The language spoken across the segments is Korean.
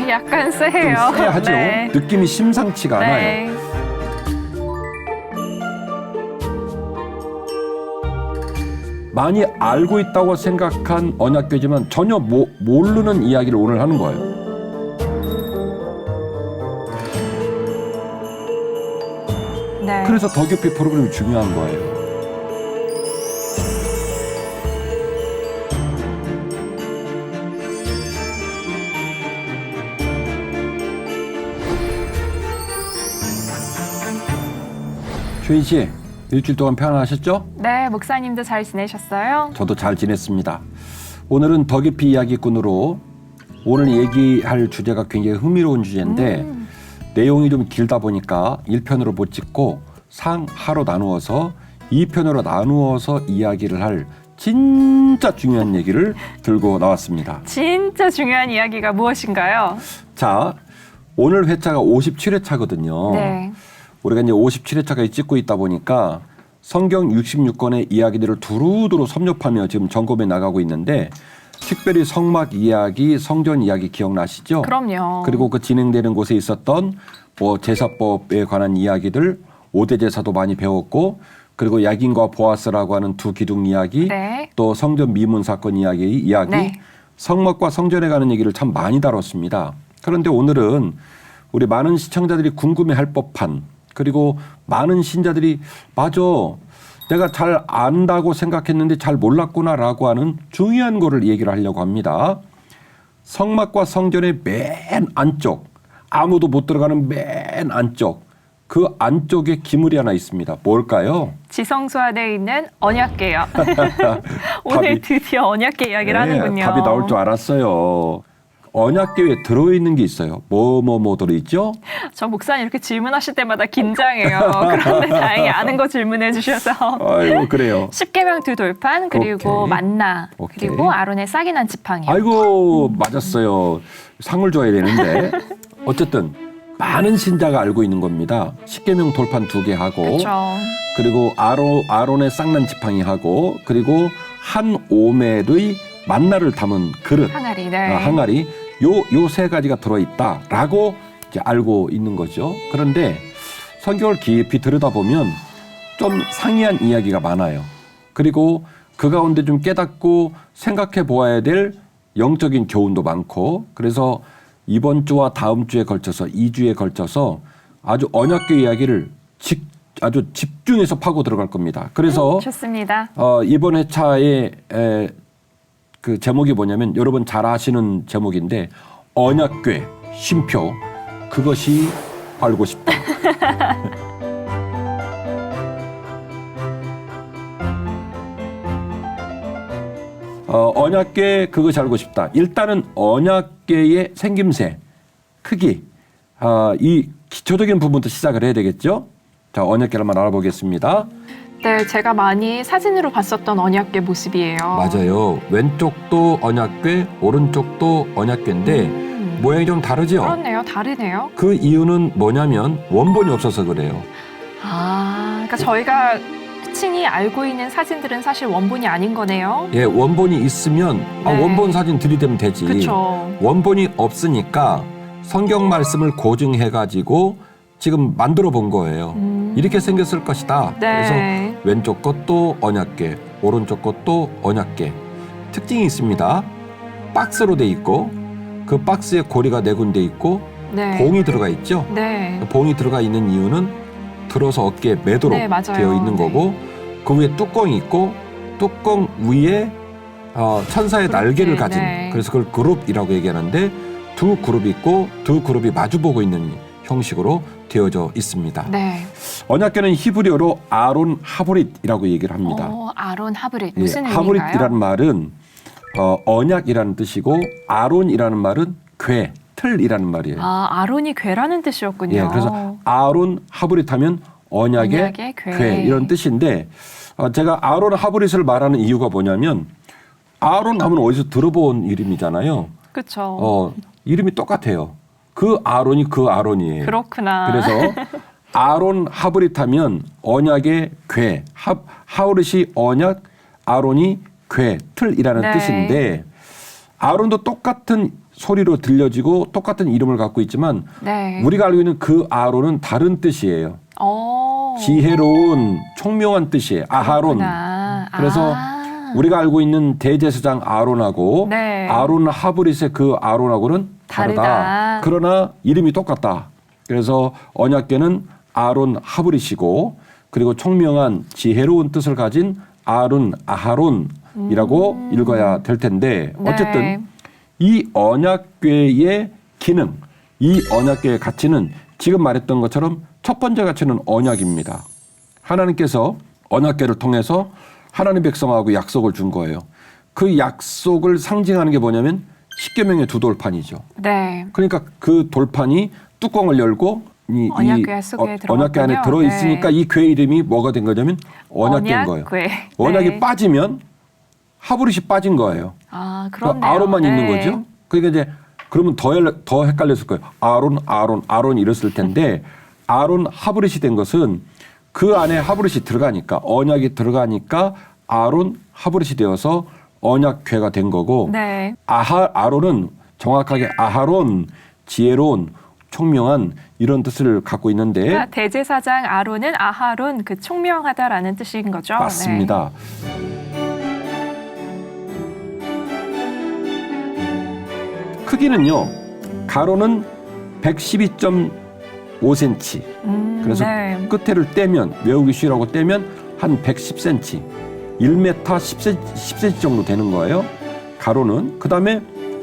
약간 세해요. 좀 쎄하죠? 네. 느낌이 심상치가 않아요. 네. 많이 알고 있다고 생각한 언약궤지만 전혀 모르는 이야기를 오늘 하는 거예요. 네. 그래서 더 깊이 프로그램이 중요한 거예요. 효인 씨, 일주일 동안 편안하셨죠? 네, 목사님도 잘 지내셨어요? 저도 잘 지냈습니다. 오늘은 더 깊이 이야기꾼으로 오늘 얘기할 주제가 굉장히 흥미로운 주제인데 내용이 좀 길다 보니까 1편으로 못 찍고 상하로 나누어서 2편으로 나누어서 이야기를 할 진짜 중요한 얘기를 들고 나왔습니다. 진짜 중요한 이야기가 무엇인가요? 자, 오늘 회차가 57회차거든요. 네. 우리가 이제 57회차까지 찍고 있다 보니까 성경 66권의 이야기들을 두루두루 섭렵하며 지금 점검해 나가고 있는데 특별히 성막 이야기, 성전 이야기 기억나시죠? 그럼요. 그리고 그 진행되는 곳에 있었던 뭐 제사법에 관한 이야기들 5대 제사도 많이 배웠고 그리고 야긴과 보아스라고 하는 두 기둥 이야기 네. 또 성전 미문 사건 이야기 네. 성막과 성전에 가는 얘기를 참 많이 다뤘습니다. 그런데 오늘은 우리 많은 시청자들이 궁금해할 법한 그리고 많은 신자들이 맞아 내가 잘 안다고 생각했는데 잘 몰랐구나라고 하는 중요한 거를 얘기를 하려고 합니다. 성막과 성전의 맨 안쪽 아무도 못 들어가는 맨 안쪽 그 안쪽에 기물이 하나 있습니다. 뭘까요? 지성소 안에 있는 언약궤요. 오늘 드디어 언약궤 이야기를 하는군요. 답이 나올 줄 알았어요. 언약궤에 들어있는 게 있어요. 뭐 들어있죠? 저 목사님 이렇게 질문하실 때마다 긴장해요. 그런데 다행히 아는 거 질문해 주셔서. 아이고 그래요. 십계명 두 돌판 그리고 오케이. 만나 오케이. 그리고 아론의 싹이 난 지팡이요. 아이고 맞았어요. 상을 줘야 되는데 어쨌든 많은 신자가 알고 있는 겁니다. 십계명 돌판 2개 하고 그렇죠. 그리고 아론의 쌍난 지팡이 하고 그리고 한 오멜의 만나를 담은 그릇 항아리. 네. 항아리 요 세 가지가 들어있다라고 이제 알고 있는 거죠. 그런데 성경을 깊이 들여다보면 좀 상이한 이야기가 많아요. 그리고 그 가운데 좀 깨닫고 생각해 보아야 될 영적인 교훈도 많고 그래서 이번 주와 다음 주에 걸쳐서 2주에 걸쳐서 아주 언약궤 이야기를 아주 집중해서 파고 들어갈 겁니다. 그래서 좋습니다. 이번 회차의 그 제목이 뭐냐면 여러분 잘 아시는 제목인데 언약궤 쉼표 그것이 알고 싶다. 언약궤 그것이 알고 싶다. 일단은 언약궤의 생김새, 크기, 이 기초적인 부분부터 시작을 해야 되겠죠. 자, 언약궤를 한번 알아보겠습니다. 네, 제가 많이 사진으로 봤었던 언약궤 모습이에요. 맞아요. 왼쪽도 언약궤, 오른쪽도 언약궤인데 모양이 좀 다르죠? 그렇네요. 다르네요. 그 이유는 뭐냐면 원본이 없어서 그래요. 그러니까 저희가 친히 알고 있는 사진들은 사실 원본이 아닌 거네요. 예, 원본이 있으면 네. 원본 사진 들이대면 되지. 그렇죠. 원본이 없으니까 성경 말씀을 고증해가지고 지금 만들어 본 거예요. 이렇게 생겼을 것이다. 네. 그래서 왼쪽 것도 언약궤, 오른쪽 것도 언약궤. 특징이 있습니다. 박스로 돼 있고 그 박스에 고리가 4군데 있고 네. 봉이 들어가 있죠. 네. 봉이 들어가 있는 이유는 들어서 어깨에 매도록 네, 맞아요. 되어 있는 거고 그 위에 뚜껑이 있고 뚜껑 위에 천사의 날개를 가진 네. 그래서 그걸 그룹이라고 얘기하는데 두 그룹이 있고 두 그룹이 마주보고 있는 형식으로 되어져 있습니다. 네. 언약궤는 히브리어로 아론 하브릿이라고 얘기를 합니다. 아론 하브릿 예, 무슨 의미인가요? 하브릿이라는 말은 언약이라는 뜻이고 아론이라는 말은 궤, 틀이라는 말이에요. 아론이 괴라는 뜻이었군요. 예, 그래서 아론 하브릿 하면 언약의 궤 이런 뜻인데 제가 아론 하브릿을 말하는 이유가 뭐냐면 아론 하면 어디서 들어본 이름이잖아요. 그렇죠. 이름이 똑같아요. 그 아론이 그 아론이에요. 그렇구나. 그래서 아론 하브릿 하면 언약의 궤, 하브릿이 언약, 아론이 궤, 틀이라는 네. 뜻인데 아론도 똑같은 소리로 들려지고 똑같은 이름을 갖고 있지만 네. 우리가 알고 있는 그 아론은 다른 뜻이에요. 지혜로운 총명한 뜻이에요. 아하론. 그렇구나. 그래서 우리가 알고 있는 대제사장 아론하고 네. 아론 하브릿의 그 아론하고는 다르다. 다르다. 그러나 이름이 똑같다. 그래서 언약궤는 아론 하브릿이고 그리고 총명한 지혜로운 뜻을 가진 아론 아하론이라고 읽어야 될 텐데 어쨌든 네. 이 언약궤의 기능, 이 언약궤의 가치는 지금 말했던 것처럼 첫 번째 가치는 언약입니다. 하나님께서 언약궤를 통해서 하나님 백성하고 약속을 준 거예요. 그 약속을 상징하는 게 뭐냐면 십계명의 두 돌판이죠. 네. 그러니까 그 돌판이 뚜껑을 열고 언약궤 속에 언약궤 안에 들어갔군요. 들어 있으니까 네. 이 궤 이름이 뭐가 된 거냐면 언약궤인 거예요. 언약궤. 언약이 네. 빠지면 하브릿이 빠진 거예요. 아, 그러니까 그렇네요. 아론만 네. 있는 거죠. 그러니까 이제 그러면 더 헷갈렸을 거예요. 아론 이랬을 텐데 아론 하브릿이 된 것은 그 안에 하브릿이 들어가니까 언약이 들어가니까 아론 하브릿이 되어서 언약궤가 된 거고 네. 아론은 정확하게 아하론 지혜로운 총명한 이런 뜻을 갖고 있는데 그러니까 대제사장 아론은 아하론 그 총명하다라는 뜻인 거죠. 맞습니다. 크기는요. 가로는 112.5cm. 그래서 네. 끝에를 떼면 외우기 쉬우라고 떼면 한 110cm, 1m 10cm 정도 되는 거예요. 가로는 그다음에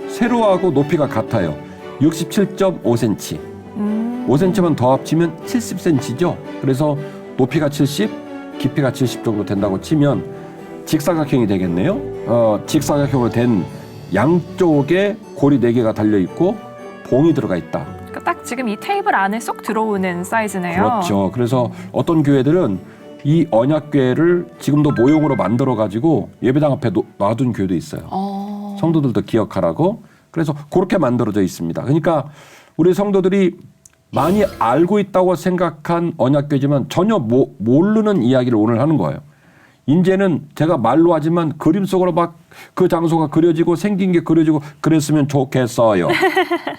세로하고 높이가 같아요. 67.5cm. 5cm만 더 합치면 70cm죠. 그래서 높이가 70, 깊이가 70 정도 된다고 치면 직사각형이 되겠네요. 직사각형으로 된 양쪽에 고리 4개가 달려 있고 봉이 들어가 있다. 그러니까 딱 지금 이 테이블 안에 쏙 들어오는 사이즈네요. 그렇죠. 그래서 어떤 교회들은 이 언약궤를 지금도 모형으로 만들어 가지고 예배당 앞에 놔둔 교회도 있어요. 성도들도 기억하라고. 그래서 그렇게 만들어져 있습니다. 그러니까 우리 성도들이 많이 알고 있다고 생각한 언약궤지만 전혀 모르는 이야기를 오늘 하는 거예요. 이제는 제가 말로 하지만 그림 속으로 막 그 장소가 그려지고 생긴 게 그려지고 그랬으면 좋겠어요.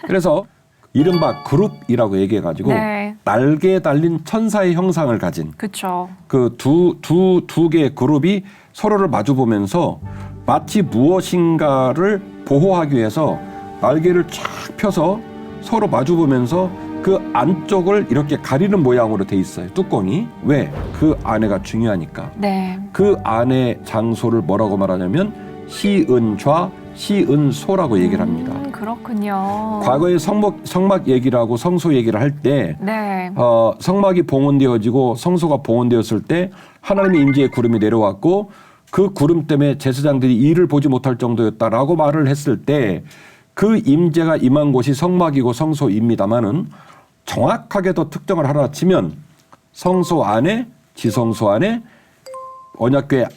그래서 이른바 그룹이라고 얘기해가지고 네. 날개에 달린 천사의 형상을 가진 그렇죠. 그 두 개의 그룹이 서로를 마주보면서 마치 무엇인가를 보호하기 위해서 날개를 쫙 펴서 서로 마주보면서 그 안쪽을 이렇게 가리는 모양으로 돼 있어요. 뚜껑이. 왜? 그 안에가 중요하니까. 네. 그 안의 장소를 뭐라고 말하냐면 시은좌, 시은소라고 얘기를 합니다. 그렇군요. 과거에 성막 얘기를 하고 성소 얘기를 할 때 네. 성막이 봉헌되어지고 성소가 봉헌되었을 때 하나님의 임재의 구름이 내려왔고 그 구름 때문에 제사장들이 이를 보지 못할 정도였다라고 말을 했을 때 그 임재가 임한 곳이 성막이고 성소입니다마는 정확하게 더 특정을 하나 치면 성소 안에 지성소 안에 언약궤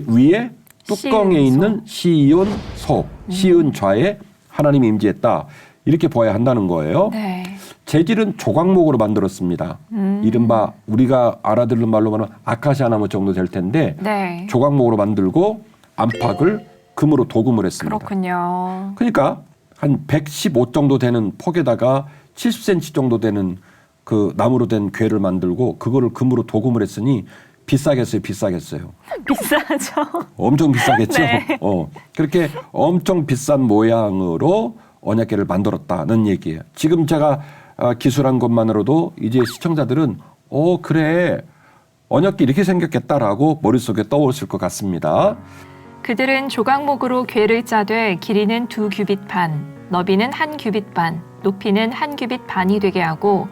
위에 뚜껑에 있는 시온소, 시은좌에 하나님이 임재했다. 이렇게 보아야 한다는 거예요. 네. 재질은 조각목으로 만들었습니다. 이른바 우리가 알아듣는 말로 말하면 아카시아 나무 정도 될 텐데 네. 조각목으로 만들고 안팎을 금으로 도금을 했습니다. 그렇군요. 그러니까 한 115 정도 되는 폭에다가 70cm 정도 되는 그 나무로 된 궤를 만들고 그거를 금으로 도금을 했으니 비싸겠어요. 비싸죠. 엄청 비싸겠죠. 네. 그렇게 엄청 비싼 모양으로 언약궤를 만들었다는 얘기예요. 지금 제가 기술한 것만으로도 이제 시청자들은 그래 언약궤 이렇게 생겼겠다라고 머릿속에 떠오르실 것 같습니다. 그들은 조각목으로 궤를 짜되 길이는 2규빗 반, 너비는 1규빗 반, 높이는 1규빗 반이 되게 하고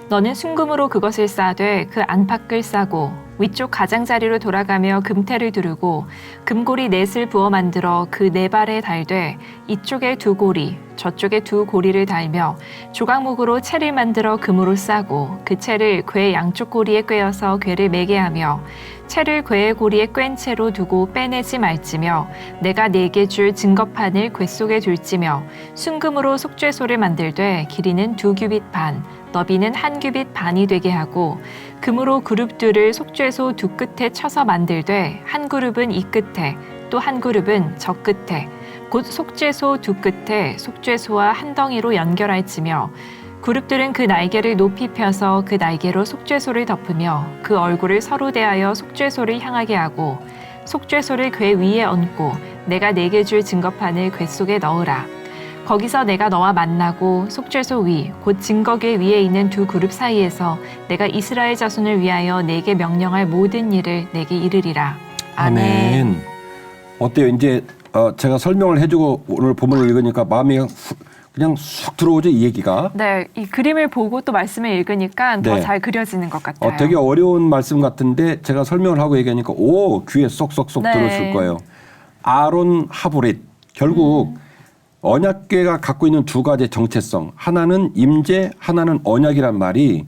너는 순금으로 그것을 싸되 그 안팎을 싸고 위쪽 가장자리로 돌아가며 금태를 두르고 금고리 넷을 부어 만들어 그 네 발에 달되 이쪽에 2고리 저쪽에 2고리를 달며 조각목으로 채를 만들어 금으로 싸고 그 채를 궤 양쪽 고리에 꿰어서 궤를 매게 하며 채를 궤의 고리에 꿰인 채로 두고 빼내지 말지며 내가 네게 줄 증거판을 궤 속에 둘지며 순금으로 속죄소를 만들되 길이는 2규빗 반 너비는 1규빗 반이 되게 하고 금으로 그룹들을 속죄소 두 끝에 쳐서 만들되 한 그룹은 이 끝에 또 한 그룹은 저 끝에 곧 속죄소 두 끝에 속죄소와 한 덩이로 연결할지며 그룹들은 그 날개를 높이 펴서 그 날개로 속죄소를 덮으며 그 얼굴을 서로 대하여 속죄소를 향하게 하고 속죄소를 궤 위에 얹고 내가 네게 줄 증거판을 궤 속에 넣으라. 거기서 내가 너와 만나고 속죄소 위 곧 증거궤 위에 있는 두 그룹 사이에서 내가 이스라엘 자손을 위하여 내게 명령할 모든 일을 내게 이르리라. 아멘. 어때요? 이제 제가 설명을 해주고 오늘 본문을 읽으니까 마음이 그냥 쑥 들어오죠, 이 얘기가. 네, 이 그림을 보고 또 말씀을 읽으니까 더 네. 잘 그려지는 것 같아요. 되게 어려운 말씀 같은데 제가 설명을 하고 얘기하니까 귀에 쏙쏙쏙 네. 들어올 거예요. 아론 하브릿. 결국 언약궤가 갖고 있는 두 가지 정체성. 하나는 임재, 하나는 언약이란 말이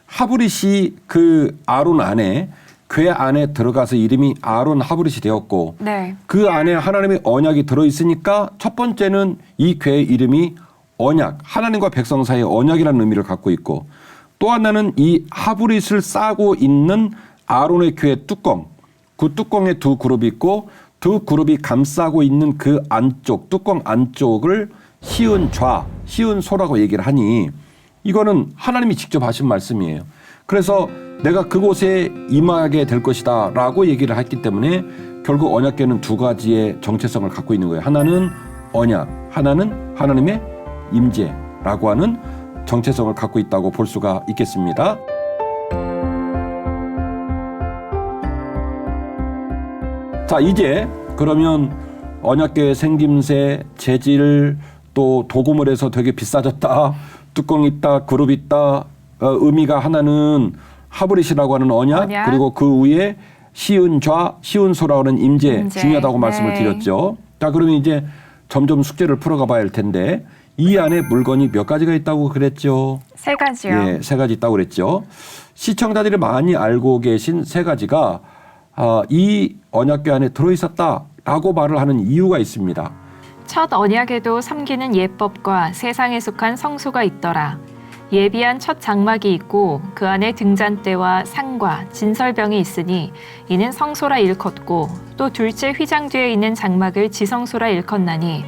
하브릿이 그 아론 안에 궤 안에 들어가서 이름이 아론 하브릿이 되었고 네. 그 안에 하나님의 언약이 들어있으니까 첫 번째는 이 궤의 이름이 언약, 하나님과 백성 사이의 언약이라는 의미를 갖고 있고 또 하나는 이 하브릿을 싸고 있는 아론의 궤의 뚜껑, 그 뚜껑에 두 그룹이 있고 두 그룹이 감싸고 있는 그 안쪽, 뚜껑 안쪽을 시은좌, 시은소라고 얘기를 하니 이거는 하나님이 직접 하신 말씀이에요. 그래서 내가 그곳에 임하게 될 것이다 라고 얘기를 했기 때문에 결국 언약궤는 두 가지의 정체성을 갖고 있는 거예요. 하나는 언약, 하나는 하나님의 임재라고 하는 정체성을 갖고 있다고 볼 수가 있겠습니다. 자, 이제 그러면 언약궤의 생김새, 재질, 또 도구물에서 되게 비싸졌다, 뚜껑 있다, 그룹 있다, 의미가 하나는 하브릿이라고 하는 언약, 그리고 그 위에 시은좌, 시은소라고 하는 임재 중요하다고 말씀을 드렸죠. 자, 그러면 이제 점점 숙제를 풀어가 봐야 할 텐데 이 안에 물건이 몇 가지가 있다고 그랬죠? 3가지요. 예, 3가지 있다고 그랬죠. 시청자들이 많이 알고 계신 3가지가 이 언약궤 안에 들어있었다라고 말을 하는 이유가 있습니다. 첫 언약에도 섬기는 예법과 세상에 속한 성소가 있더라. 예비한 첫 장막이 있고 그 안에 등잔대와 상과 진설병이 있으니 이는 성소라 일컫고 또 둘째 휘장 뒤에 있는 장막을 지성소라 일컫나니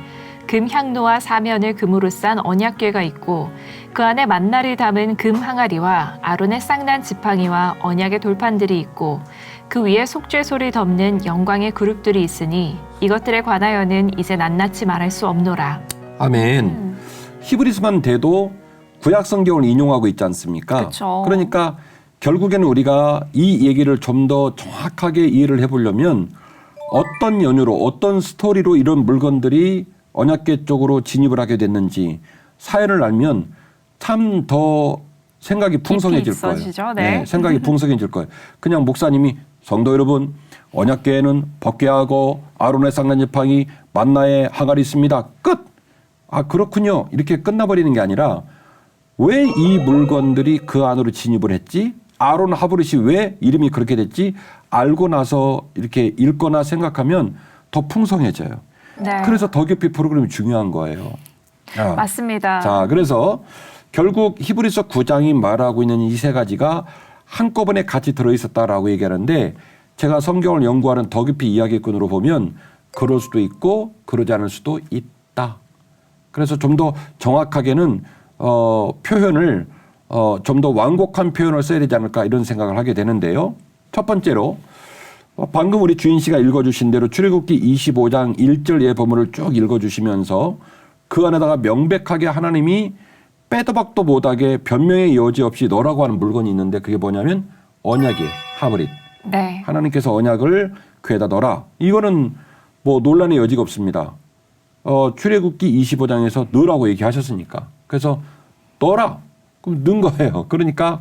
금 향로와 사면을 금으로 싼 언약궤가 있고 그 안에 만나를 담은 금 항아리와 아론의 쌍난 지팡이와 언약의 돌판들이 있고 그 위에 속죄소를 덮는 영광의 그룹들이 있으니 이것들에 관하여는 이제 낱낱이 말할 수 없노라. 아멘. 히브리서만 돼도 구약 성경을 인용하고 있지 않습니까? 그쵸. 그러니까 결국에는 우리가 이 얘기를 좀 더 정확하게 이해를 해보려면 어떤 연유로 어떤 스토리로 이런 물건들이 언약궤 쪽으로 진입을 하게 됐는지 사연을 알면 참 더 생각이 풍성해질 거예요. 네. 생각이 풍성해질 거예요. 그냥 목사님이 성도 여러분 언약궤에는 법궤하고 아론의 쌍난 지팡이 만나의 항아리 있습니다. 끝. 아 그렇군요. 이렇게 끝나버리는 게 아니라 왜 이 물건들이 그 안으로 진입을 했지? 아론 하브릿이 왜 이름이 그렇게 됐지? 알고 나서 이렇게 읽거나 생각하면 더 풍성해져요. 네. 그래서 더 깊이 프로그램이 중요한 거예요. 맞습니다. 자, 그래서 결국 히브리서 9장이 말하고 있는 이 3가지가 한꺼번에 같이 들어있었다라고 얘기하는데 제가 성경을 연구하는 더 깊이 이야기꾼으로 보면 그럴 수도 있고 그러지 않을 수도 있다. 그래서 좀 더 정확하게는 표현을 좀 더 완곡한 표현을 써야 되지 않을까 이런 생각을 하게 되는데요. 첫 번째로 방금 우리 주인 씨가 읽어주신 대로 출애굽기 25장 1절 예보문을 쭉 읽어주시면서 그 안에다가 명백하게 하나님이 빼도 박도 못하게 변명의 여지 없이 넣으라고 하는 물건이 있는데 그게 뭐냐면 언약이에요. 하브릿. 네. 하나님께서 언약을 궤에다 넣어라. 이거는 뭐 논란의 여지가 없습니다. 출애굽기 25장에서 넣으라고 얘기하셨으니까. 그래서 넣어라. 그럼 넣은 거예요. 그러니까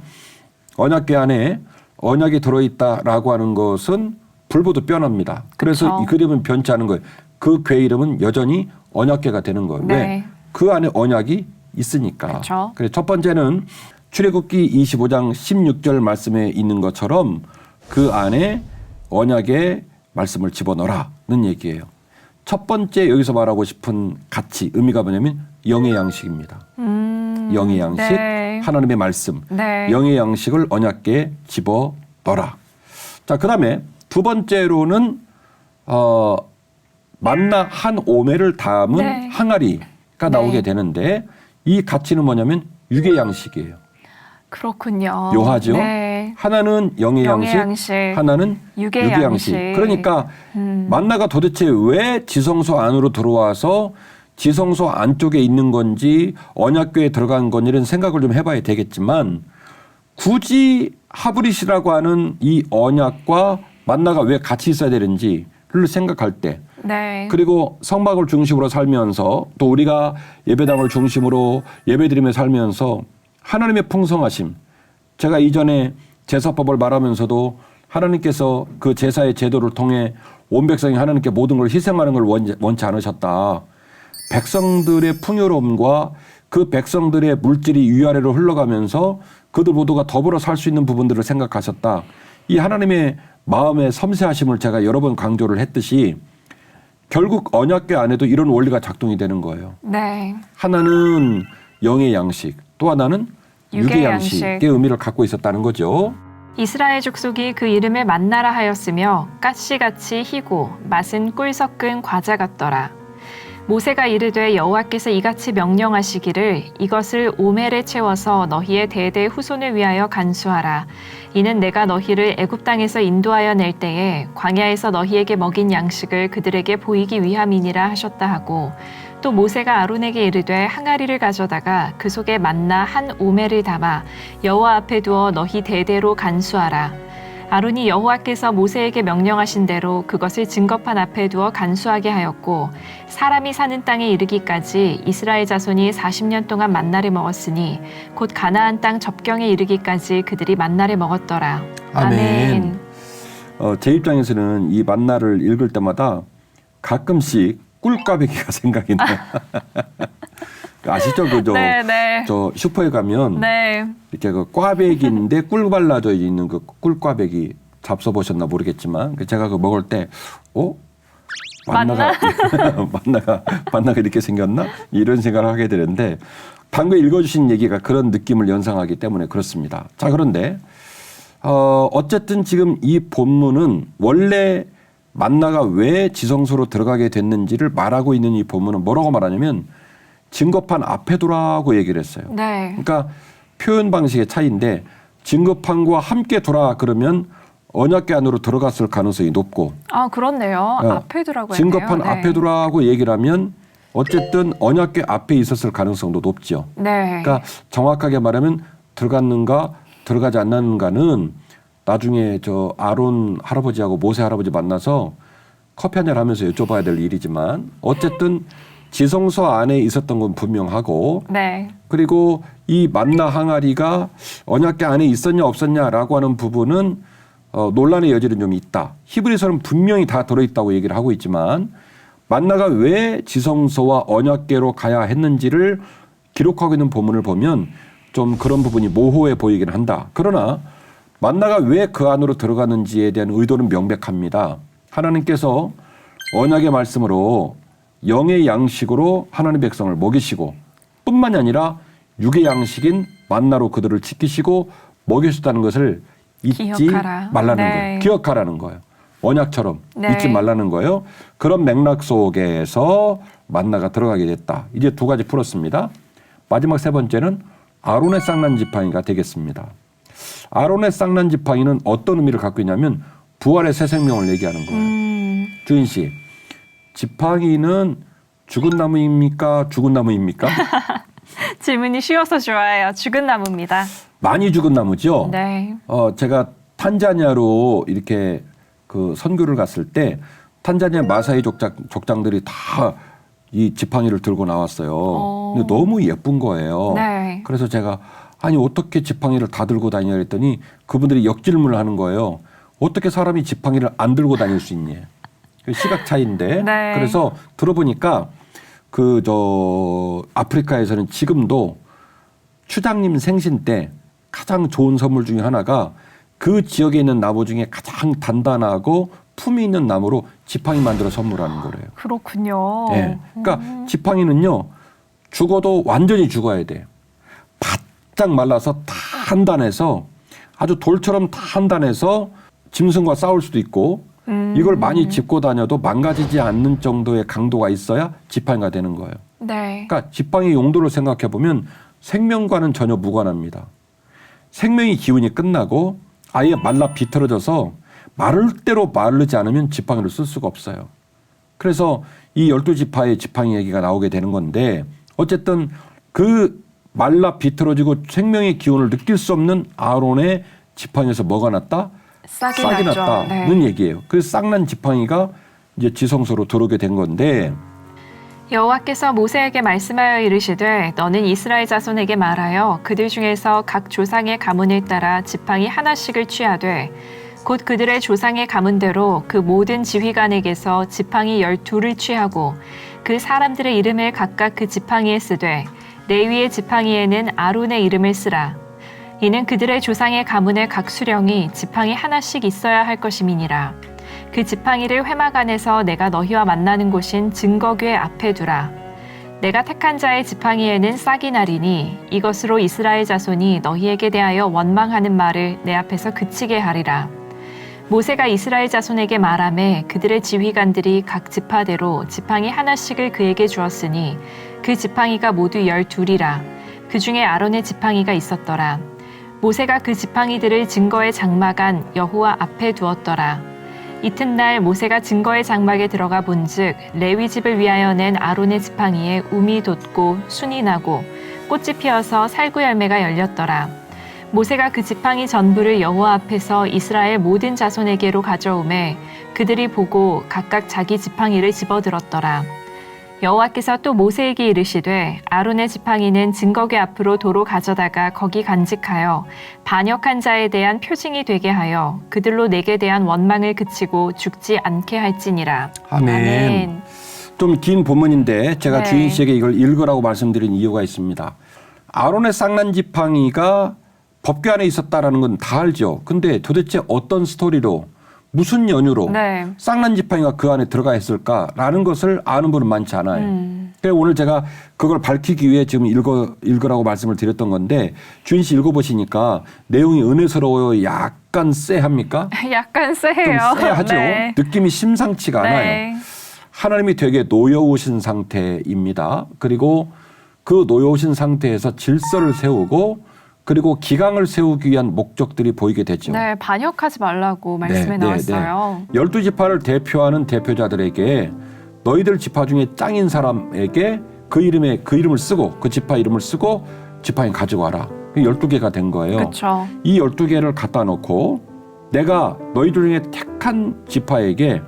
언약궤 안에 언약이 들어있다라고 하는 것은 불보듯 뻔합니다. 그래서 그쵸. 이 그림은 변치 않은 거예요. 그 궤 이름은 여전히 언약궤가 되는 거예요. 네. 왜? 그 안에 언약이 있으니까. 그쵸. 그래서 첫 번째는 출애굽기 25장 16절 말씀에 있는 것처럼 그 안에 언약의 말씀을 집어넣으라는 얘기예요. 첫 번째 여기서 말하고 싶은 가치, 의미가 뭐냐면 영의 양식입니다. 영의 양식, 네. 하나님의 말씀, 네. 영의 양식을 언약궤에 집어넣어라. 자, 그 다음에 두 번째로는 만나 한 오매를 담은 네. 항아리가 나오게 되는데 이 가치는 뭐냐면 육의 양식이에요. 그렇군요. 묘하죠? 네. 하나는 영의 영의 양식, 양식, 하나는 육의 육의 양식. 양식. 그러니까 만나가 도대체 왜 지성소 안으로 들어와서 지성소 안쪽에 있는 건지 언약궤에 들어간 건지는 생각을 좀 해봐야 되겠지만 굳이 하브릿이라고 하는 이 언약과 만나가 왜 같이 있어야 되는지를 생각할 때 네. 그리고 성막을 중심으로 살면서 또 우리가 예배당을 중심으로 예배드리며 살면서 하나님의 풍성하심, 제가 이전에 제사법을 말하면서도 하나님께서 그 제사의 제도를 통해 온 백성이 하나님께 모든 걸 희생하는 걸 원치 않으셨다. 백성들의 풍요로움과 그 백성들의 물질이 위아래로 흘러가면서 그들 모두가 더불어 살 수 있는 부분들을 생각하셨다. 이 하나님의 마음의 섬세하심을 제가 여러 번 강조를 했듯이 결국 언약궤 안에도 이런 원리가 작동이 되는 거예요. 네. 하나는 영의 양식, 또 하나는 육의 양식의 양식. 의미를 갖고 있었다는 거죠. 이스라엘 족속이 그 이름을 만나라 하였으며 가시같이 희고 맛은 꿀 섞은 과자 같더라. 모세가 이르되 여호와께서 이같이 명령하시기를 이것을 오멜에 채워서 너희의 대대 후손을 위하여 간수하라. 이는 내가 너희를 애굽 땅에서 인도하여 낼 때에 광야에서 너희에게 먹인 양식을 그들에게 보이기 위함이니라 하셨다 하고 또 모세가 아론에게 이르되 항아리를 가져다가 그 속에 만나 한 오멜을 담아 여호와 앞에 두어 너희 대대로 간수하라. 아론이 여호와께서 모세에게 명령하신 대로 그것을 증거판 앞에 두어 간수하게 하였고 사람이 사는 땅에 이르기까지 이스라엘 자손이 40년 동안 만나를 먹었으니 곧 가나안 땅 접경에 이르기까지 그들이 만나를 먹었더라. 아멘. 제 입장에서는 이 만나를 읽을 때마다 가끔씩 꿀꽈배기가 생각이 나요. 아시죠? 네. 저 슈퍼에 가면 네. 이렇게 그 꽈배기인데 꿀 발라져 있는 그 꿀꽈배기 잡숴보셨나 모르겠지만 제가 그 먹을 때 만나가 이렇게 생겼나? 이런 생각을 하게 되는데 방금 읽어주신 얘기가 그런 느낌을 연상하기 때문에 그렇습니다. 자, 그런데 어쨌든 지금 이 본문은 원래 만나가 왜 지성소로 들어가게 됐는지를 말하고 있는 이 본문은 뭐라고 말하냐면 증거판 앞에 두라고 얘기를 했어요. 네. 그러니까 표현 방식의 차이인데 증거판과 함께 두라 그러면 언약궤 안으로 들어갔을 가능성이 높고 아, 그렇네요. 앞에 두라고 했네요. 증거판 네. 앞에 두라고 얘기를 하면 어쨌든 언약궤 앞에 있었을 가능성도 높죠. 네. 그러니까 정확하게 말하면 들어갔는가 들어가지 않는가는 나중에 저 아론 할아버지하고 모세 할아버지 만나서 커피 한잔 하면서 여쭤봐야 될 일이지만 어쨌든 지성소 안에 있었던 건 분명하고 네. 그리고 이 만나 항아리가 언약궤 안에 있었냐 없었냐라고 하는 부분은 논란의 여지는 좀 있다. 히브리서는 분명히 다 들어있다고 얘기를 하고 있지만 만나가 왜 지성소와 언약궤로 가야 했는지를 기록하고 있는 본문을 보면 좀 그런 부분이 모호해 보이긴 한다. 그러나 만나가 왜 그 안으로 들어가는지에 대한 의도는 명백합니다. 하나님께서 언약의 말씀으로 영의 양식으로 하나님의 백성을 먹이시고 뿐만이 아니라 육의 양식인 만나로 그들을 지키시고 먹이셨다는 것을 잊지 기억하라. 말라는 네. 거예요. 기억하라는 거예요. 언약처럼 네. 잊지 말라는 거예요. 그런 맥락 속에서 만나가 들어가게 됐다. 이제 두 가지 풀었습니다. 마지막 세 번째는 아론의 쌍난 지팡이가 되겠습니다. 아론의 쌍난 지팡이는 어떤 의미를 갖고 있냐면 부활의 새 생명을 얘기하는 거예요. 주인 씨, 지팡이는 죽은 나무입니까? 죽은 나무입니까? 질문이 쉬워서 좋아요. 죽은 나무입니다. 많이 죽은 나무죠. 네. 제가 탄자니아로 이렇게 그 선교를 갔을 때 탄자니아 마사이 족장들이 다 이 지팡이를 들고 나왔어요. 근데 너무 예쁜 거예요. 네. 그래서 제가 아니 어떻게 지팡이를 다 들고 다니냐 그랬더니 그분들이 역질문을 하는 거예요. 어떻게 사람이 지팡이를 안 들고 다닐 수 있니? 시각 차이인데. 네. 그래서 들어보니까 아프리카에서는 지금도 추장님 생신 때 가장 좋은 선물 중에 하나가 그 지역에 있는 나무 중에 가장 단단하고 품이 있는 나무로 지팡이 만들어 선물하는 거래요. 그렇군요. 네. 그러니까 지팡이는요 죽어도 완전히 죽어야 돼요. 바짝 말라서 단단해서 아주 돌처럼 단단해서 짐승과 싸울 수도 있고 이걸 많이 짚고 다녀도 망가지지 않는 정도의 강도가 있어야 지팡이가 되는 거예요. 네. 그러니까 지팡이 용도를 생각해 보면 생명과는 전혀 무관합니다. 생명의 기운이 끝나고 아예 말라 비틀어져서 마를 대로 마르지 않으면 지팡이를 쓸 수가 없어요. 그래서 이 12지파의 지팡이 얘기가 나오게 되는 건데 어쨌든 그 말라 비틀어지고 생명의 기운을 느낄 수 없는 아론의 지팡이에서 뭐가 났다? 싹이 났다는 네. 얘기예요. 그래서 싹난 지팡이가 이제 지성소로 들어오게 된 건데 여호와께서 모세에게 말씀하여 이르시되 너는 이스라엘 자손에게 말하여 그들 중에서 각 조상의 가문을 따라 지팡이 하나씩을 취하되 곧 그들의 조상의 가문대로 그 모든 지휘관에게서 지팡이 12를 취하고 그 사람들의 이름을 각각 그 지팡이에 쓰되 레위의 지팡이에는 아론의 이름을 쓰라. 이는 그들의 조상의 가문의 각 수령이 지팡이 하나씩 있어야 할 것임이니라. 그 지팡이를 회막 안에서 내가 너희와 만나는 곳인 증거궤 앞에 두라. 내가 택한 자의 지팡이에는 싹이 나리니 이것으로 이스라엘 자손이 너희에게 대하여 원망하는 말을 내 앞에서 그치게 하리라. 모세가 이스라엘 자손에게 말하매 그들의 지휘관들이 각 지파대로 지팡이 하나씩을 그에게 주었으니 그 지팡이가 모두 12이라. 그 중에 아론의 지팡이가 있었더라. 모세가 그 지팡이들을 증거의 장막 안 여호와 앞에 두었더라. 이튿날 모세가 증거의 장막에 들어가 본즉 레위 집을 위하여 낸 아론의 지팡이에 움이 돋고 순이 나고 꽃이 피어서 살구 열매가 열렸더라. 모세가 그 지팡이 전부를 여호와 앞에서 이스라엘 모든 자손에게로 가져오매 그들이 보고 각각 자기 지팡이를 집어들었더라. 여호와께서 또 모세에게 이르시되 아론의 지팡이는 증거궤 앞으로 도로 가져다가 거기 간직하여 반역한 자에 대한 표징이 되게 하여 그들로 내게 대한 원망을 그치고 죽지 않게 할지니라. 아멘. 좀 긴 본문인데 제가 네. 주인 씨에게 이걸 읽으라고 말씀드린 이유가 있습니다. 아론의 쌍난 지팡이가 법궤 안에 있었다라는 건 다 알죠. 근데 도대체 어떤 스토리로 무슨 연유로 네. 쌍난 지팡이가 그 안에 들어가 있을까라는 것을 아는 분은 많지 않아요. 그래서 오늘 제가 그걸 밝히기 위해 지금 읽으라고 말씀을 드렸던 건데 주인 씨 읽어보시니까 내용이 은혜스러워요. 약간 쎄합니까? 약간 좀 쎄해요. 쎄하죠. 네. 느낌이 심상치가 않아요. 네. 하나님이 되게 놓여오신 상태입니다. 그리고 그 놓여오신 상태에서 질서를 세우고 그리고 기강을 세우기 위한 목적들이 보이게 되죠. 네, 반역하지 말라고 말씀에 나왔어요. 12지파를 대표하는 대표자들에게 너희들 지파 중에 짱인 사람에게 그 이름을 쓰고 그 지파 이름을 쓰고 지팡이 가지고 와라. 12개가 된 거예요. 그렇죠. 이 12개를 갖다 놓고 내가 너희들 중에 택한 지파에게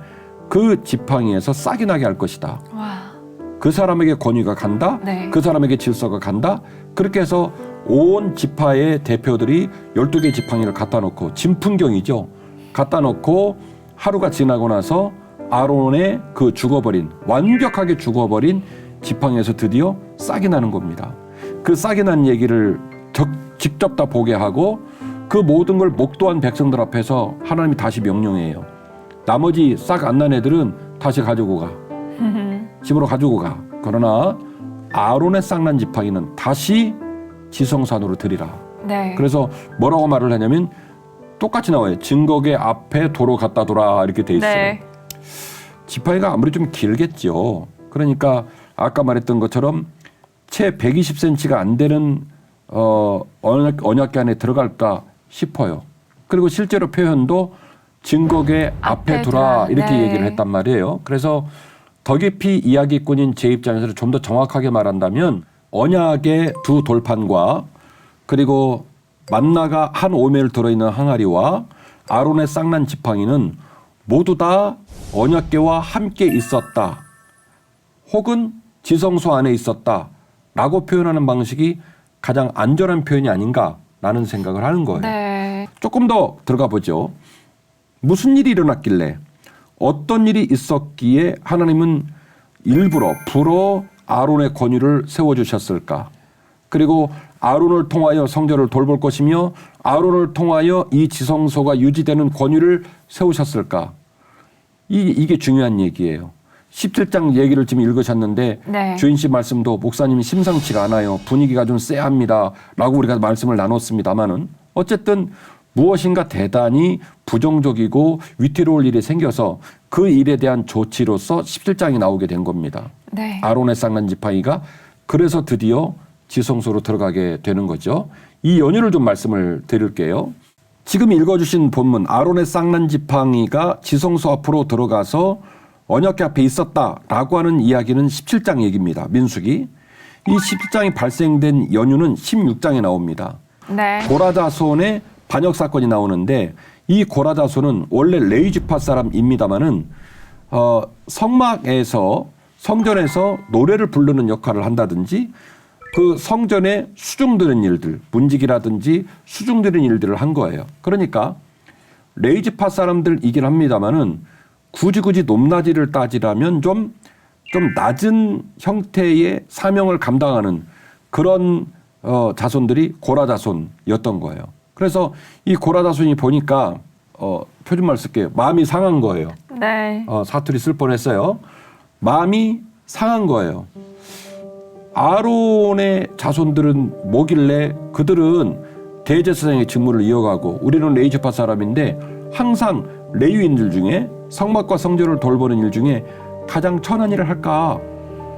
그 지팡이에서 싹이 나게 할 것이다. 와. 그 사람에게 권위가 간다. 네. 그 사람에게 질서가 간다. 그렇게 해서 온 지파의 대표들이 12개 지팡이를 갖다 놓고 진풍경이죠. 갖다 놓고 하루가 지나고 나서 아론의 그 완벽하게 죽어버린 지팡이에서 드디어 싹이 나는 겁니다. 그 싹이 난 얘기를 직접 다 보게 하고 그 모든 걸 목도한 백성들 앞에서 하나님이 다시 명령해요. 나머지 싹 안 난 애들은 다시 가지고 가. 집으로 가지고 가. 그러나 아론의 싹난 지팡이는 다시 지성산으로 드리라. 네. 그래서 뭐라고 말을 하냐면 똑같이 나와요. 증거궤 앞에 도로 갖다 둬라 이렇게 돼 있어요. 네. 지팡이가 아무리 좀 길겠죠. 그러니까 아까 말했던 것처럼 채 120cm가 안 되는 언약궤 안에 들어갈까 싶어요. 그리고 실제로 표현도 증거궤 앞에 두라 이렇게 네. 얘기를 했단 말이에요. 그래서 더 깊이 이야기꾼인 제 입장에서 좀 더 정확하게 말한다면 언약의 두 돌판과 그리고 만나가 한 오멜 들어있는 항아리와 아론의 쌍난 지팡이는 모두 다 언약궤와 함께 있었다. 혹은 지성소 안에 있었다. 라고 표현하는 방식이 가장 안전한 표현이 아닌가라는 생각을 하는 거예요. 네. 조금 더 들어가 보죠. 무슨 일이 일어났길래 어떤 일이 있었기에 하나님은 일부러 불어 아론의 권위를 세워주셨을까? 그리고 아론을 통하여 성전을 돌볼 것이며 아론을 통하여 이 지성소가 유지되는 권위를 세우셨을까? 이게 중요한 얘기예요. 17장 얘기를 지금 읽으셨는데 네. 주인 씨 말씀도 목사님이 심상치가 않아요. 분위기가 좀 쎄합니다. 라고 우리가 말씀을 나눴습니다마는 어쨌든 무엇인가 대단히 부정적이고 위태로울 일이 생겨서 그 일에 대한 조치로서 17장이 나오게 된 겁니다. 네. 아론의 쌍난 지팡이가 그래서 드디어 지성소로 들어가게 되는 거죠. 이 연유를 좀 말씀을 드릴게요. 지금 읽어주신 본문 아론의 쌍난 지팡이가 지성소 앞으로 들어가서 언약궤 앞에 있었다라고 하는 이야기는 17장 얘기입니다. 민수기. 이 17장이 발생된 연유는 16장에 나옵니다. 네. 고라자손의 반역 사건이 나오는데 이 고라자손은 원래 레위지파 사람입니다마는 성막에서 성전에서 노래를 부르는 역할을 한다든지 그 성전에 수중드는 일들, 문지기라든지 수중드는 일들을 한 거예요. 그러니까 레위지파 사람들이긴 합니다마는 굳이 높낮이를 따지라면 좀 낮은 형태의 사명을 감당하는 그런 자손들이 고라자손이었던 거예요. 그래서 이 고라자손이 보니까 표준말 쓸게요. 마음이 상한 거예요. 네. 사투리 쓸 뻔했어요. 마음이 상한 거예요. 아론의 자손들은 뭐길래 그들은 대제사장의 직무를 이어가고 우리는 레위지파 사람인데 항상 레위인들 중에 성막과 성전을 돌보는 일 중에 가장 천한 일을 할까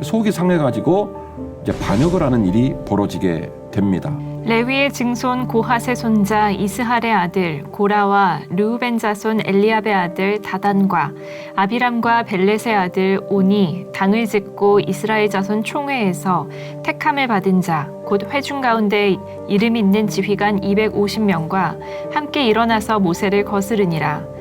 속이 상해가지고 이제 반역을 하는 일이 벌어지게 됩니다. 레위의 증손 고핫의 손자 이스할의 아들 고라와 르우벤 자손 엘리압의 아들 다단과 아비람과 벨렛의 아들 온이 당을 짓고 이스라엘 자손 총회에서 택함을 받은 자 곧 회중 가운데 이름 있는 지휘관 250명과 함께 일어나서 모세를 거스르니라.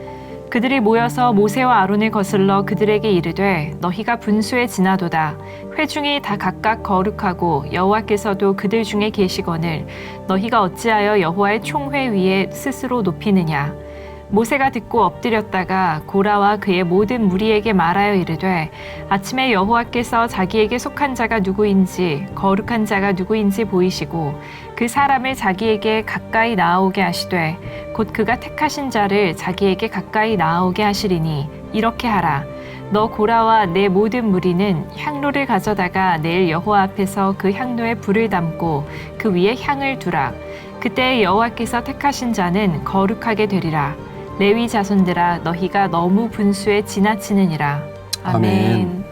그들이 모여서 모세와 아론을 거슬러 그들에게 이르되 너희가 분수에 지나도다. 회중이 다 각각 거룩하고 여호와께서도 그들 중에 계시거늘 너희가 어찌하여 여호와의 총회 위에 스스로 높이느냐. 모세가 듣고 엎드렸다가 고라와 그의 모든 무리에게 말하여 이르되 아침에 여호와께서 자기에게 속한 자가 누구인지 거룩한 자가 누구인지 보이시고 그 사람을 자기에게 가까이 나아오게 하시되 곧 그가 택하신 자를 자기에게 가까이 나아오게 하시리니 이렇게 하라. 너 고라와 내 모든 무리는 향로를 가져다가 내일 여호와 앞에서 그 향로에 불을 담고 그 위에 향을 두라. 그때 여호와께서 택하신 자는 거룩하게 되리라. 레위 자손들아 너희가 너무 분수에 지나치느니라. 아멘.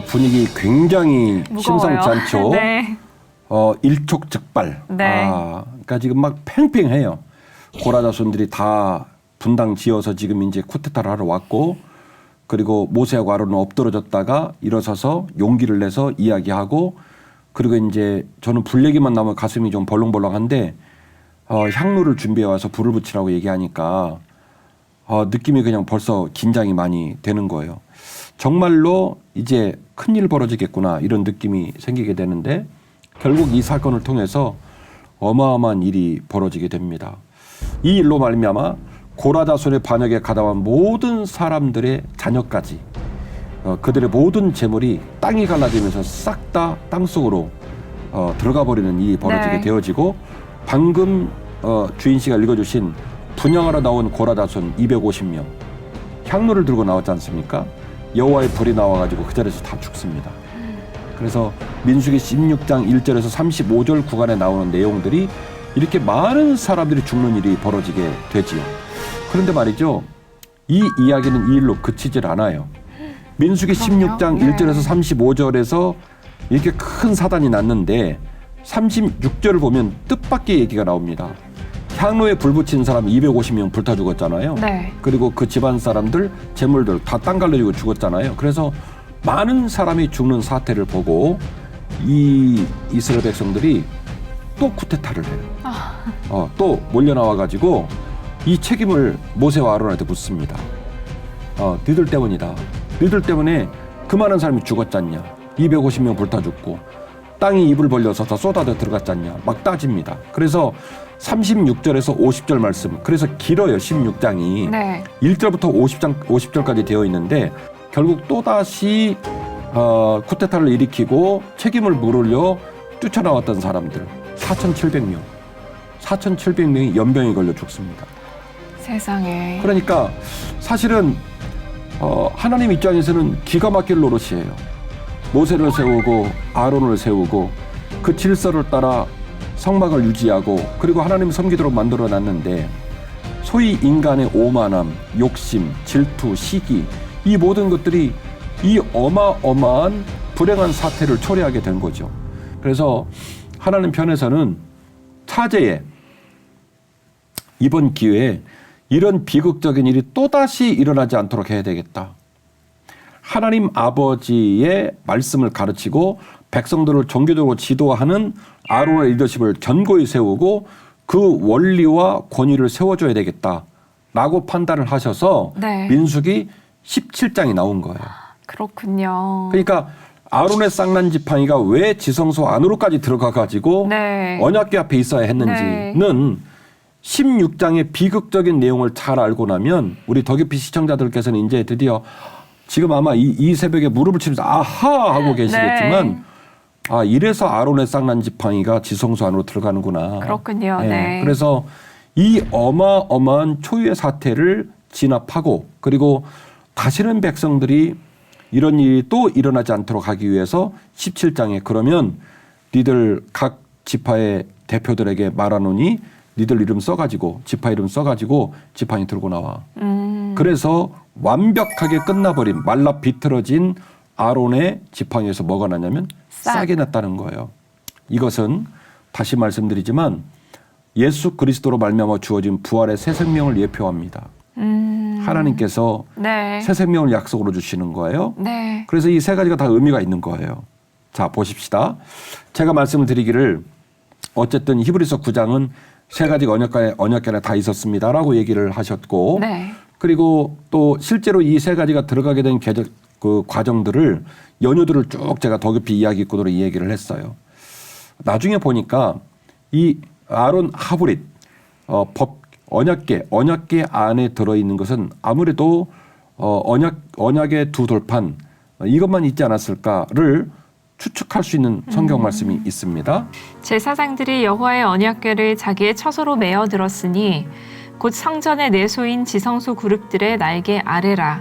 분위기 굉장히 무거워요. 심상치 않죠. 네. 일촉즉발. 네. 그러니까 지금 막 팽팽해요. 고라 자손들이 다 분당 지어서 지금 이제 쿠데타를 하러 왔고 그리고 모세하고 아론은 엎드러졌다가 일어서서 용기를 내서 이야기하고 그리고 이제 저는 불 얘기만 나오면 가슴이 좀 벌렁벌렁한데 향로를 준비해 와서 불을 붙이라고 얘기하니까 느낌이 그냥 벌써 긴장이 많이 되는 거예요. 정말로 이제 큰일 벌어지겠구나 이런 느낌이 생기게 되는데 결국 이 사건을 통해서 어마어마한 일이 벌어지게 됩니다. 이 일로 말미암아 고라 자손의 반역에 가담한 모든 사람들의 자녀까지 그들의 모든 재물이 땅이 갈라지면서 싹 다 땅속으로 들어가 버리는 일이 벌어지게 되어지고 방금 주인 씨가 읽어주신 분향하러 나온 고라 자손 250명 향로를 들고 나왔지 않습니까? 여호와의 불이 나와가지고 그 자리에서 다 죽습니다. 그래서 민수기 16장 1절에서 35절 구간에 나오는 내용들이 이렇게 많은 사람들이 죽는 일이 벌어지게 되지요. 그런데 말이죠. 이 이야기는 이 일로 그치질 않아요. 민수기 16장 1절에서 35절에서 이렇게 큰 사단이 났는데 36절을 보면 뜻밖의 얘기가 나옵니다. 향로에 불 붙인 사람 250명 불타 죽었잖아요. 네. 그리고 그 집안 사람들, 재물들 다 땅 갈라지고 죽었잖아요. 그래서 많은 사람이 죽는 사태를 보고 이 이스라엘 백성들이 또 쿠데타를 해요. 또 몰려나와가지고 이 책임을 모세와 아론한테 묻습니다. 너희들 때문이다. 너희들 때문에 그 많은 사람이 죽었잖냐. 250명 불타 죽고 땅이 입을 벌려서 다 쏟아져 들어갔잖냐. 막 따집니다. 그래서 36절에서 50절 말씀. 그래서 길어요. 16장이. 네. 1절부터 50절까지 되어 있는데 결국 또다시 쿠데타를 일으키고 책임을 물으려 뛰쳐나왔던 사람들 4,700명. 4,700명이 연병에 걸려 죽습니다. 세상에. 그러니까 사실은 하나님 입장에서는 기가 막힐 노릇이에요. 모세를 세우고 아론을 세우고 그 질서를 따라 성막을 유지하고 그리고 하나님을 섬기도록 만들어 놨는데 소위 인간의 오만함, 욕심, 질투, 시기 이 모든 것들이 이 어마어마한 불행한 사태를 초래하게 된 거죠. 그래서 하나님 편에서는 차제에 이번 기회에 이런 비극적인 일이 또다시 일어나지 않도록 해야 되겠다. 하나님 아버지의 말씀을 가르치고 백성들을 종교적으로 지도하는 아론의 리더십을 견고히 세우고 그 원리와 권위를 세워줘야 되겠다라고 판단을 하셔서 네. 민수기 17장이 나온 거예요. 그렇군요. 그러니까 아론의 쌍난 지팡이가 왜 지성소 안으로까지 들어가가지고 네. 언약궤 앞에 있어야 했는지는 16장의 비극적인 내용을 잘 알고 나면 우리 더 깊이 시청자들께서는 이제 드디어 지금 아마 이 새벽에 무릎을 치면서 아하 하고 계시겠지만 네. 아 이래서 아론의 쌍난 지팡이가 지성소 안으로 들어가는구나. 그렇군요. 네. 그래서 이 어마어마한 초유의 사태를 진압하고 그리고 다시는 백성들이 이런 일이 또 일어나지 않도록 하기 위해서 17장에 그러면 니들 각 지파의 대표들에게 말하노니 니들 이름 써가지고 지파 이름 써가지고 지팡이 들고 나와. 그래서 완벽하게 끝나버린 말라 비틀어진 아론의 지팡이에서 뭐가 나냐면 싹이 났다는 거예요. 이것은 다시 말씀드리지만 예수 그리스도로 말미암아 주어진 부활의 새 생명을 예표합니다. 하나님께서 네. 새 생명을 약속으로 주시는 거예요. 네. 그래서 이 세 가지가 다 의미가 있는 거예요. 자, 보십시다. 제가 말씀을 드리기를 어쨌든 히브리서 9장은 세 가지가 언약궤에 다 있었습니다라고 얘기를 하셨고 네. 그리고 또 실제로 이 세 가지가 들어가게 된 그 과정들을 연유들을 쭉 제가 더 깊이 이야기꾼으로 이 얘기를 했어요. 나중에 보니까 이 아론 하브릿 언약궤 안에 들어있는 것은 아무래도 언약의 두 돌판 이것만 있지 않았을까를 추측할 수 있는 성경 말씀이 있습니다. 제사장들이 여호와의 언약궤를 자기의 처소로 메어 들었으니 곧 성전의 내소인 지성소 그룹들의 날개 아래라.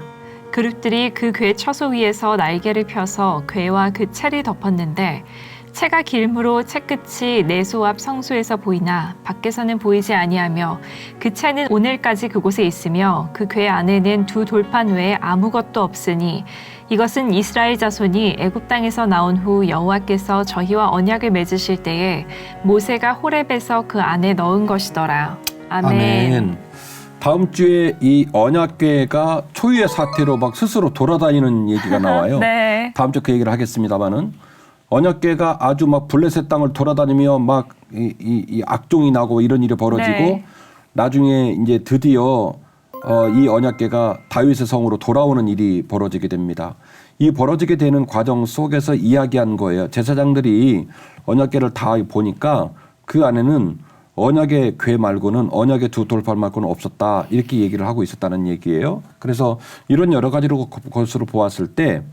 그룹들이 그 궤 처소 위에서 날개를 펴서 궤와 그 채를 덮었는데 채가 길므로 채 끝이 내소 앞 성소에서 보이나 밖에서는 보이지 아니하며 그 채는 오늘까지 그곳에 있으며 그 궤 안에는 두 돌판 외에 아무것도 없으니 이것은 이스라엘 자손이 애굽 땅에서 나온 후 여호와께서 저희와 언약을 맺으실 때에 모세가 호렙에서 그 안에 넣은 것이더라. 아멘. 다음 주에 이 언약궤가 초유의 사태로 막 스스로 돌아다니는 얘기가 나와요. 네. 다음 주 그 얘기를 하겠습니다만은 언약궤가 아주 막 블레셋 땅을 돌아다니며 막 이 악종이 나고 이런 일이 벌어지고 네. 나중에 이제 드디어 이 언약궤가 다윗의 성으로 돌아오는 일이 벌어지게 됩니다. 이 벌어지게 되는 과정 속에서 이야기한 거예요. 제사장들이 언약궤를 다 보니까 그 안에는 언약의 궤 말고는 언약의 두 돌판 말고는 없었다. 이렇게 얘기를 하고 있었다는 얘기예요. 그래서 이런 여러 가지로 것으로 보았을 때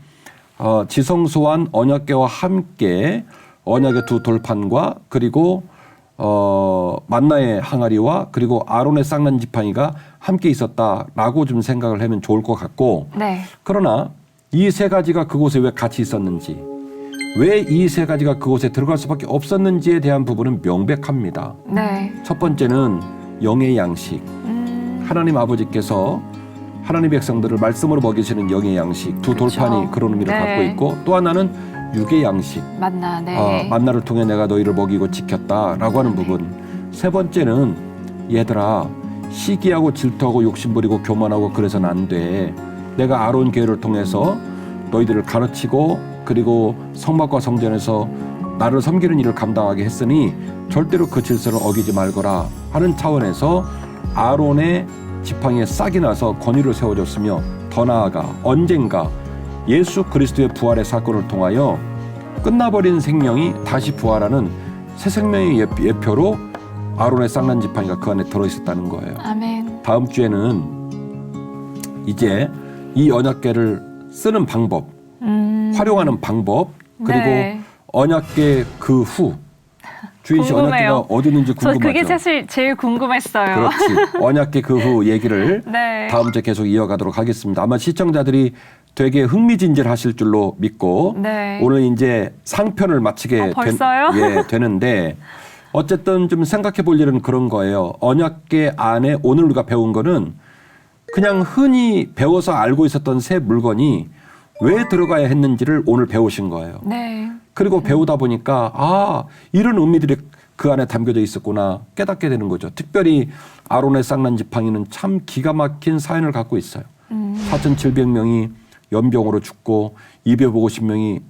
지성소한 언약궤와 함께 언약의 두 돌판과 그리고 만나의 항아리와 그리고 아론의 쌍난 지팡이가 함께 있었다라고 좀 생각을 하면 좋을 것 같고 네. 그러나 이 세 가지가 그곳에 왜 같이 있었는지 왜 이 세 가지가 그곳에 들어갈 수밖에 없었는지에 대한 부분은 명백합니다. 네. 첫 번째는 영의 양식. 하나님 아버지께서 하나님 백성들을 말씀으로 먹이시는 영의 양식. 두 그렇죠. 돌판이 그런 의미를 네. 갖고 있고 또 하나는 육의 양식. 만나. 네. 만나를 통해 내가 너희를 먹이고 지켰다라고 하는 부분. 세 번째는 얘들아 시기하고 질투하고 욕심부리고 교만하고 그래서는 안 돼. 내가 아론 계를 통해서 너희들을 가르치고 그리고 성막과 성전에서 나를 섬기는 일을 감당하게 했으니 절대로 그 질서를 어기지 말거라 하는 차원에서 아론의 지팡이에 싹이 나서 권위를 세워줬으며 더 나아가 언젠가 예수 그리스도의 부활의 사건을 통하여 끝나버린 생명이 다시 부활하는 새 생명의 예표로 아론의 쌍난 지팡이가 그 안에 들어있었다는 거예요. 아멘. 다음 주에는 이제 이 언약궤를 쓰는 방법 활용하는 방법 그리고 네. 언약궤 그 후 주인 씨 궁금해요. 언약궤가 어디 있는지 저 궁금하죠? 그게 사실 제일 궁금했어요. 그렇지. 언약궤 그 후 얘기를 네. 다음 주에 계속 이어가도록 하겠습니다. 아마 시청자들이 되게 흥미진진하실 줄로 믿고 네. 오늘 이제 상편을 마치게 벌써요? 되는데 어쨌든 좀 생각해 볼 일은 그런 거예요. 언약궤 안에 오늘 우리가 배운 거는 그냥 흔히 배워서 알고 있었던 새 물건이 왜 들어가야 했는지를 오늘 배우신 거예요. 네. 그리고 배우다 보니까 아, 이런 의미들이 그 안에 담겨져 있었구나 깨닫게 되는 거죠. 특별히 아론의 쌍난 지팡이는 참 기가 막힌 사연을 갖고 있어요. 4,700명이 연병으로 죽고 250명이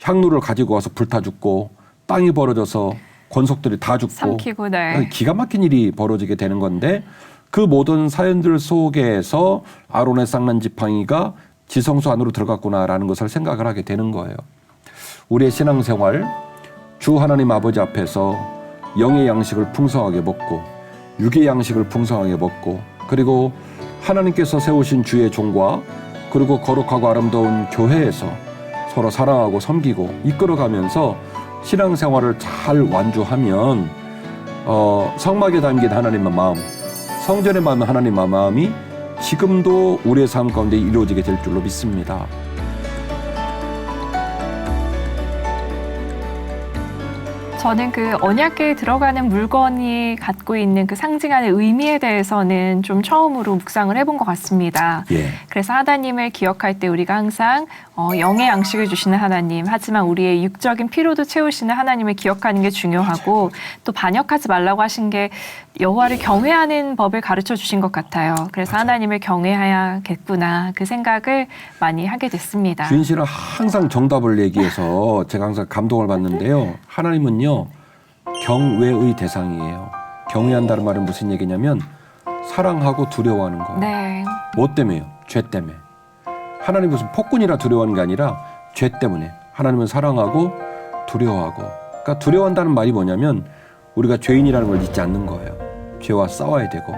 향로를 가지고 와서 불타 죽고 땅이 벌어져서 권속들이 다 죽고 삼키고, 네. 기가 막힌 일이 벌어지게 되는 건데 그 모든 사연들 속에서 아론의 쌍난 지팡이가 지성소 안으로 들어갔구나라는 것을 생각을 하게 되는 거예요. 우리의 신앙생활 주 하나님 아버지 앞에서 영의 양식을 풍성하게 먹고 육의 양식을 풍성하게 먹고 그리고 하나님께서 세우신 주의 종과 그리고 거룩하고 아름다운 교회에서 서로 사랑하고 섬기고 이끌어가면서 신앙생활을 잘 완주하면 성막에 담긴 하나님의 마음, 성전에 담긴 하나님의 마음이 지금도 우리의 삶 가운데 이루어지게 될 줄로 믿습니다. 저는 그 언약궤에 들어가는 물건이 갖고 있는 그 상징하는 의미에 대해서는 좀 처음으로 묵상을 해본 것 같습니다. 예. 그래서 하나님을 기억할 때 우리가 항상 영의 양식을 주시는 하나님, 하지만 우리의 육적인 피로도 채우시는 하나님을 기억하는 게 중요하고 또 반역하지 말라고 하신 게 여호와를 경외하는 법을 가르쳐 주신 것 같아요. 그래서 하나님을 경외해야겠구나 그 생각을 많이 하게 됐습니다. 주인 씨는 항상 정답을 얘기해서 제가 항상 감동을 받는데요. 하나님은요 경외의 대상이에요. 경외한다는 말은 무슨 얘기냐면 사랑하고 두려워하는 거예요. 네. 뭐 때문에요? 죄 때문에. 하나님 무슨 폭군이라 두려워하는 게 아니라 죄 때문에. 하나님은 사랑하고 두려워하고. 그러니까 두려워한다는 말이 뭐냐면 우리가 죄인이라는 걸 잊지 않는 거예요. 죄와 싸워야 되고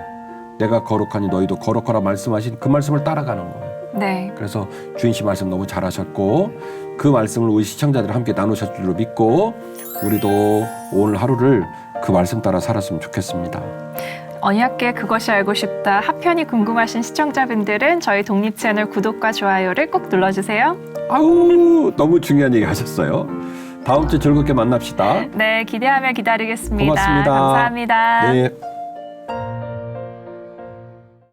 내가 거룩하니 너희도 거룩하라 말씀하신 그 말씀을 따라가는 거예요. 네. 그래서 주인 씨 말씀 너무 잘하셨고 그 말씀을 우리 시청자들 함께 나누셨을 줄로 믿고 우리도 오늘 하루를 그 말씀 따라 살았으면 좋겠습니다. 언약궤 그것이 알고 싶다 하편이 궁금하신 시청자분들은 저희 독립 채널 구독과 좋아요를 꼭 눌러주세요. 아우 너무 중요한 얘기 하셨어요. 다음 주 즐겁게 만납시다. 네, 기대하며 기다리겠습니다. 고맙습니다. 감사합니다. 네.